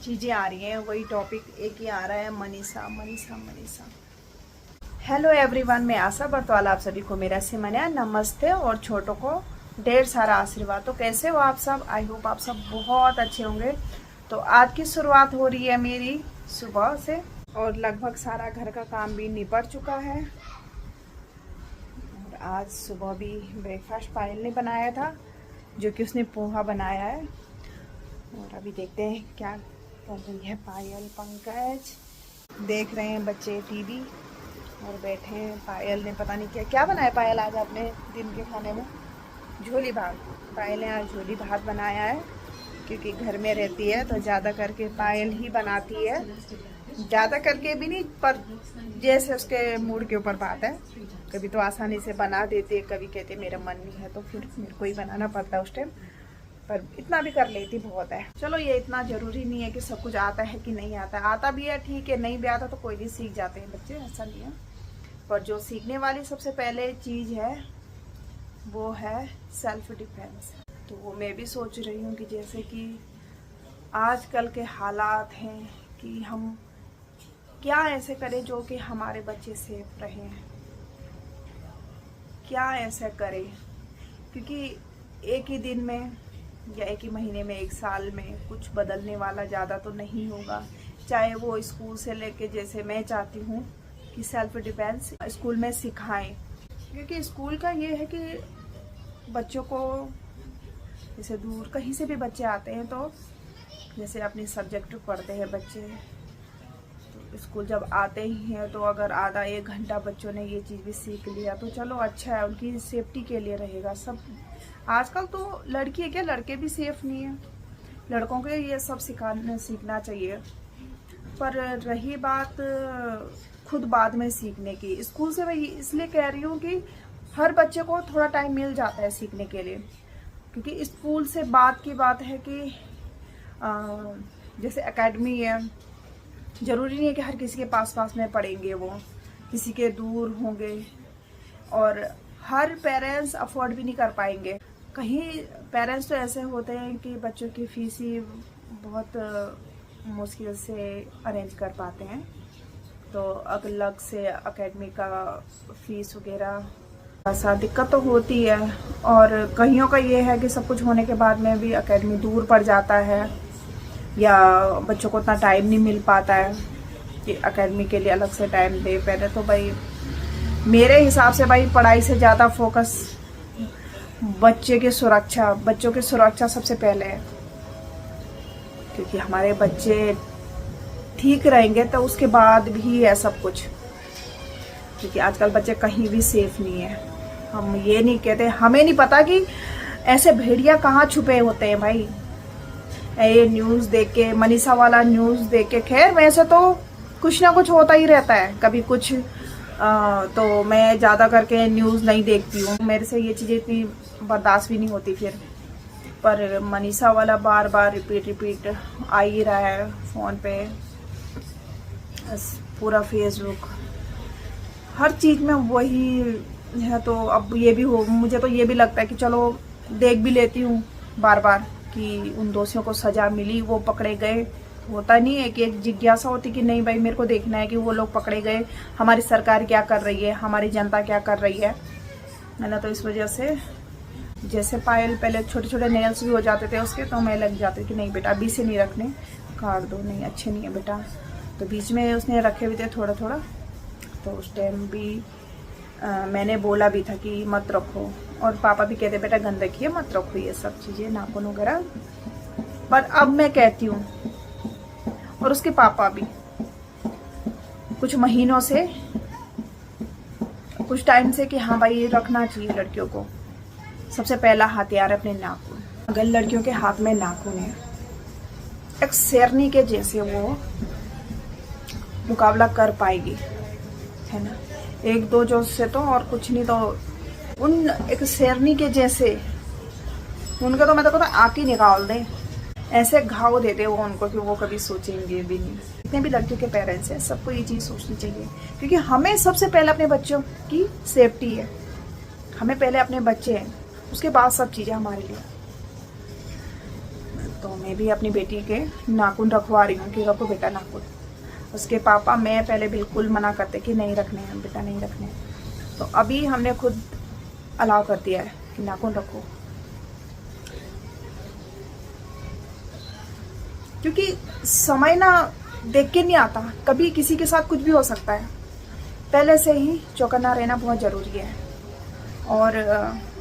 चीज़ें आ रही हैं, वही टॉपिक एक ही आ रहा है, मनीषा मनीषा मनीषा। हेलो एवरीवन, मैं आशा बरतवाल आप सभी को मेरा सिमन्या नमस्ते और छोटों को ढेर सारा आशीर्वाद। तो कैसे हो आप सब? आई होप आप सब बहुत अच्छे होंगे। तो आज की शुरुआत हो रही है मेरी सुबह से और लगभग सारा घर का काम भी निपट चुका है। और आज सुबह भी ब्रेकफास्ट पायल ने बनाया था, जो कि उसने पोहा बनाया है। और अभी देखते हैं क्या कर रही है पायल। पंकज देख रहे हैं बच्चे टीवी और बैठे हैं। पायल ने पता नहीं क्या क्या बनाया। पायल आज अपने दिन के खाने में झोली भात। पायल ने आज झोली भात बनाया है, क्योंकि घर में रहती है तो ज़्यादा करके पायल ही बनाती है। ज़्यादा करके भी नहीं, पर जैसे उसके मूड के ऊपर बात है। कभी तो आसानी से बना देते, कभी कहते मेरा मन नहीं है, तो फिर मेरे को ही बनाना पड़ता है उस टाइम। पर इतना भी कर लेती बहुत है। चलो, ये इतना ज़रूरी नहीं है कि सब कुछ आता है कि नहीं आता है। आता भी है ठीक है, नहीं भी आता तो कोई नहीं, सीख जाते हैं बच्चे, ऐसा नहीं है। पर जो सीखने वाली सबसे पहले चीज़ है वो है सेल्फ डिफेंस। तो वो मैं भी सोच रही हूँ कि जैसे कि आजकल के हालात हैं कि हम क्या ऐसे करें जो कि हमारे बच्चे सेफ रहें, क्या ऐसा करें। क्योंकि एक ही दिन में या एक ही महीने में, एक साल में कुछ बदलने वाला ज़्यादा तो नहीं होगा। चाहे वो स्कूल से लेके, जैसे मैं चाहती हूँ कि सेल्फ डिफेंस स्कूल में सिखाएं। क्योंकि स्कूल का ये है कि बच्चों को, जैसे दूर कहीं से भी बच्चे आते हैं तो जैसे अपनी सब्जेक्ट पढ़ते हैं बच्चे, तो स्कूल जब आते ही हैं तो अगर आधा एक घंटा बच्चों ने ये चीज़ भी सीख लिया तो चलो अच्छा है, उनकी सेफ्टी के लिए रहेगा सब। आजकल तो लड़की है क्या, लड़के भी सेफ नहीं है। लड़कों को ये सब सीखना चाहिए। पर रही बात खुद बाद में सीखने की, स्कूल से मैं इसलिए कह रही हूँ कि हर बच्चे को थोड़ा टाइम मिल जाता है सीखने के लिए। क्योंकि स्कूल से बात की बात है कि जैसे एकेडमी है, ज़रूरी नहीं है कि हर किसी के पास में पढ़ेंगे, वो किसी के दूर होंगे और हर पेरेंट्स अफोर्ड भी नहीं कर पाएंगे। कहीं पेरेंट्स तो ऐसे होते हैं कि बच्चों की फीस ही बहुत मुश्किल से अरेंज कर पाते हैं, तो अलग से एकेडमी का फीस वगैरह ऐसा दिक्कत तो होती है। और कईयों का ये है कि सब कुछ होने के बाद में भी एकेडमी दूर पड़ जाता है या बच्चों को उतना टाइम नहीं मिल पाता है कि एकेडमी के लिए अलग से टाइम दे। पहले तो भाई मेरे हिसाब से भाई पढ़ाई से ज़्यादा फोकस बच्चों की सुरक्षा सबसे पहले है। क्योंकि हमारे बच्चे ठीक रहेंगे तो उसके बाद भी है सब कुछ। क्योंकि आजकल बच्चे कहीं भी सेफ नहीं है। हम ये नहीं कहते, हमें नहीं पता कि ऐसे भेड़िया कहाँ छुपे होते हैं भाई। ये न्यूज़ देख के, मनीषा वाला न्यूज़ देख के, खैर वैसे तो कुछ ना कुछ होता ही रहता है, कभी कुछ तो मैं ज़्यादा करके न्यूज़ नहीं देखती हूँ, मेरे से ये चीज़ें इतनी बर्दाश्त भी नहीं होती फिर। पर मनीषा वाला बार बार रिपीट आ ही रहा है फ़ोन पे, पूरा फेसबुक, हर चीज़ में वही है। तो अब ये भी हो, मुझे तो ये भी लगता है कि चलो देख भी लेती हूँ बार बार कि उन दोषियों को सज़ा मिली, वो पकड़े गए। होता नहीं है कि एक जिज्ञासा होती कि नहीं भाई मेरे को देखना है कि वो लोग पकड़े गए, हमारी सरकार क्या कर रही है, हमारी जनता क्या कर रही है ना। तो इस वजह से जैसे पायल पहले छोटे छोटे नेल्स भी हो जाते थे उसके, तो मैं लग जाती कि नहीं बेटा अभी से नहीं रखने, काट दो, नहीं अच्छे नहीं है बेटा। तो बीच में उसने रखे हुए थे थोड़ा थोड़ा, तो उस टाइम भी मैंने बोला भी था कि मत रखो। और पापा भी कहते बेटा गंदगी है, मत रखो ये सब चीज़ें, नाखून वगैरह। पर अब मैं कहती हूँ, और उसके पापा भी कुछ महीनों से, कुछ टाइम से, कि हाँ भाई रखना चाहिए लड़कियों को। सबसे पहला हथियार है अपने नाखून। अगर लड़कियों के हाथ में नाखून है, एक शेरनी के जैसे वो मुकाबला कर पाएगी, है ना। एक दो जो से तो और कुछ नहीं, तो उन एक शेरनी के जैसे उनका तो मैं तो कहता आँख ही निकाल दें, ऐसे घाव देते वो उनको कि वो कभी सोचेंगे भी नहीं। जितने भी लड़कियों के पेरेंट्स हैं सबको ये चीज़ सोचनी चाहिए, क्योंकि हमें सबसे पहले अपने बच्चों की सेफ्टी है। हमें पहले अपने बच्चे हैं, उसके बाद सब चीज़ें हमारे लिए। तो मैं भी अपनी बेटी के नाखून रखवा रही हूँ कि रखो बेटा नाखून। उसके पापा मैं पहले बिल्कुल मना करते कि नहीं रखने हैं बेटा, नहीं रखने हैं। तो अभी हमने खुद अलाउ कर दिया है कि नाखून रखो, क्योंकि समय ना देख के नहीं आता, कभी किसी के साथ कुछ भी हो सकता है। पहले से ही चौकन्ना रहना बहुत ज़रूरी है। और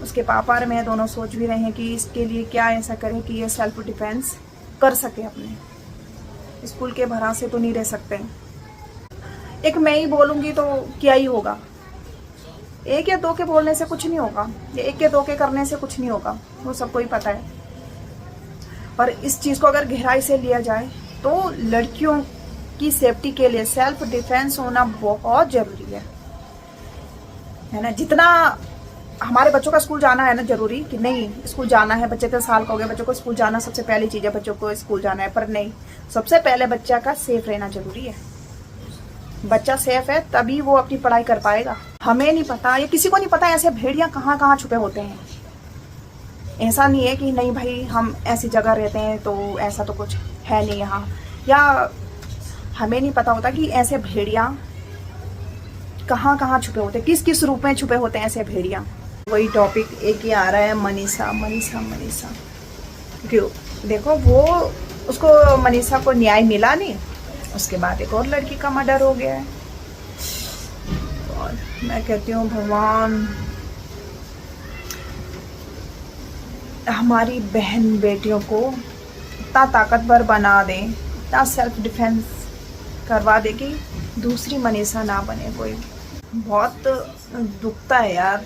उसके पापा और मैं दोनों सोच भी रहे हैं कि इसके लिए क्या ऐसा करें कि ये सेल्फ डिफेंस कर सके। अपने स्कूल के भरोसे तो नहीं रह सकते। एक मैं ही बोलूँगी तो क्या ही होगा, एक या दो के बोलने से कुछ नहीं होगा, या एक या दो के करने से कुछ नहीं होगा, वो सबको ही पता है। पर इस चीज़ को अगर गहराई से लिया जाए तो लड़कियों की सेफ्टी के लिए सेल्फ डिफेंस होना बहुत ज़रूरी है ना। जितना हमारे बच्चों का स्कूल जाना है ना ज़रूरी, कि नहीं स्कूल जाना है, बच्चे 3 साल का हो गया, बच्चों को स्कूल जाना सबसे पहली चीज़ है, बच्चों को स्कूल जाना है। पर नहीं, सबसे पहले बच्चा का सेफ रहना ज़रूरी है। बच्चा सेफ है तभी वो अपनी पढ़ाई कर पाएगा। हमें नहीं पता, ये किसी को नहीं पता ऐसे भेड़िया कहाँ कहाँ छुपे होते हैं। ऐसा नहीं है कि नहीं भाई हम ऐसी जगह रहते हैं तो ऐसा तो कुछ है नहीं यहाँ, या हमें नहीं पता होता कि ऐसे भेड़िया कहाँ कहाँ छुपे होते हैं, किस किस रूप में छुपे होते हैं ऐसे भेड़िया। वही टॉपिक एक ही आ रहा है, मनीषा मनीषा मनीषा। क्यों देखो, वो उसको मनीषा को न्याय मिला नहीं, उसके बाद एक और लड़की का मर्डर हो गया है। और मैं कहती हूँ भगवान हमारी बहन बेटियों को इतना ताकतवर बना दे, इतना सेल्फ डिफेंस करवा दे कि दूसरी मनीषा ना बने कोई। बहुत दुखता है यार।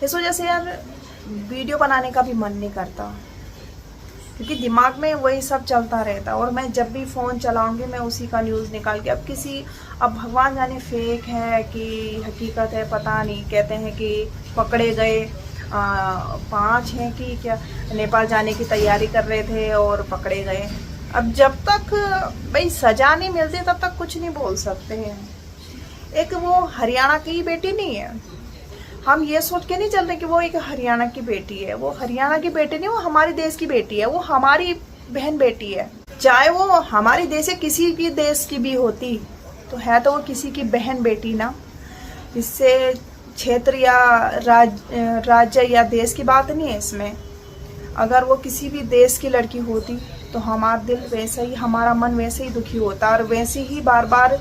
इस वजह से यार वीडियो बनाने का भी मन नहीं करता, क्योंकि दिमाग में वही सब चलता रहता। और मैं जब भी फ़ोन चलाऊंगी मैं उसी का न्यूज़ निकाल के, अब भगवान जाने फेक है कि हकीकत है पता नहीं। कहते हैं कि पकड़े गए 5 हैं कि क्या, नेपाल जाने की तैयारी कर रहे थे और पकड़े गए। अब जब तक भाई सजा नहीं मिलती तब तक कुछ नहीं बोल सकते हैं। एक वो हरियाणा की ही बेटी नहीं है, हम ये सोच के नहीं चल रहे कि वो एक हरियाणा की बेटी है। वो हरियाणा की बेटी नहीं, वो हमारे देश की बेटी है, वो हमारी बहन बेटी है। चाहे वो हमारे देश से किसी भी देश की भी होती तो है तो वो किसी की बहन बेटी ना। इससे क्षेत्र या राज्य या देश की बात नहीं है इसमें। अगर वो किसी भी देश की लड़की होती तो हमारा दिल वैसे ही, हमारा मन वैसे ही दुखी होता, और वैसे ही बार बार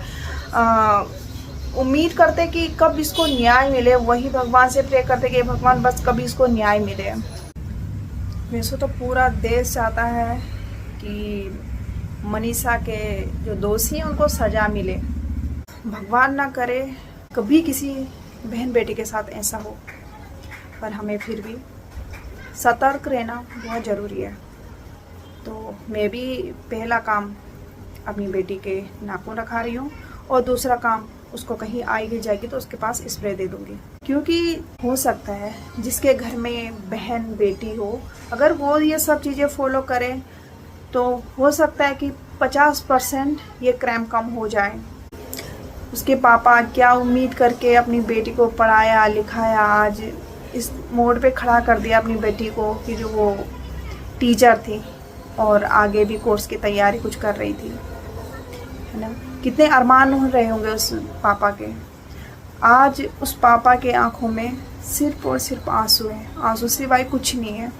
उम्मीद करते कि कब इसको न्याय मिले। वही भगवान से प्रे करते कि भगवान बस कभी इसको न्याय मिले। वैसे तो पूरा देश चाहता है कि मनीषा के जो दोषी हैं उनको सजा मिले। भगवान ना करे कभी किसी बहन बेटी के साथ ऐसा हो, पर हमें फिर भी सतर्क रहना बहुत ज़रूरी है। तो मैं भी पहला काम अपनी बेटी के नाखून रखा रही हूँ, और दूसरा काम उसको कहीं आएगी जाएगी तो उसके पास स्प्रे दे दूँगी। क्योंकि हो सकता है जिसके घर में बहन बेटी हो, अगर वो ये सब चीज़ें फॉलो करे तो हो सकता है कि 50% ये क्राइम कम हो जाए। उसके पापा क्या उम्मीद करके अपनी बेटी को पढ़ाया लिखाया, आज इस मोड़ पे खड़ा कर दिया अपनी बेटी को कि जो वो टीचर थी और आगे भी कोर्स की तैयारी कुछ कर रही थी, है ना। कितने अरमान हो रहे होंगे उस पापा के। आज उस पापा के आंखों में सिर्फ और सिर्फ आंसू है, आंसू सिवाय कुछ नहीं है।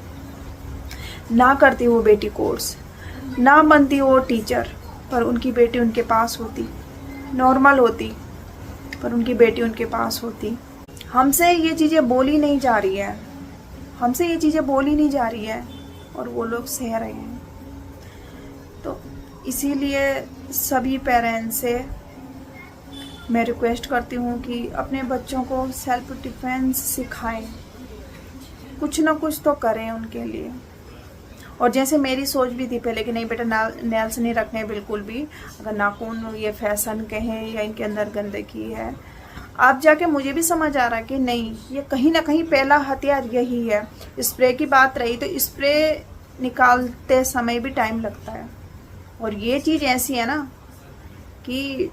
ना करती वो बेटी कोर्स, ना बनती वो टीचर, पर उनकी बेटी उनके पास होती, नॉर्मल होती, पर उनकी बेटी उनके पास होती। हमसे ये चीज़ें बोली नहीं जा रही है, हमसे ये चीज़ें बोली नहीं जा रही है, और वो लोग सह रहे हैं। तो इसीलिए सभी पेरेंट्स से मैं रिक्वेस्ट करती हूँ कि अपने बच्चों को सेल्फ डिफेंस सिखाएं, कुछ ना कुछ तो करें उनके लिए। और जैसे मेरी सोच भी थी पहले कि नहीं बेटा नेल्स नहीं रखने बिल्कुल भी, अगर नाखून ये फैशन कहें या इनके अंदर गंदगी है। अब जाके मुझे भी समझ आ रहा है कि नहीं, ये कहीं ना कहीं पहला हथियार यही है। स्प्रे की बात रही तो स्प्रे निकालते समय भी टाइम लगता है, और ये चीज़ ऐसी है ना कि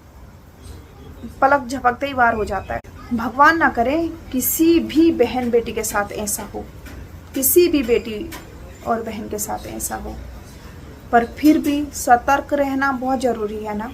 पलक झपकते ही वार हो जाता है। भगवान ना करे किसी भी बहन बेटी के साथ ऐसा हो, किसी भी बेटी और बहन के साथ ऐसा हो। पर फिर भी सतर्क रहना बहुत ज़रूरी है ना।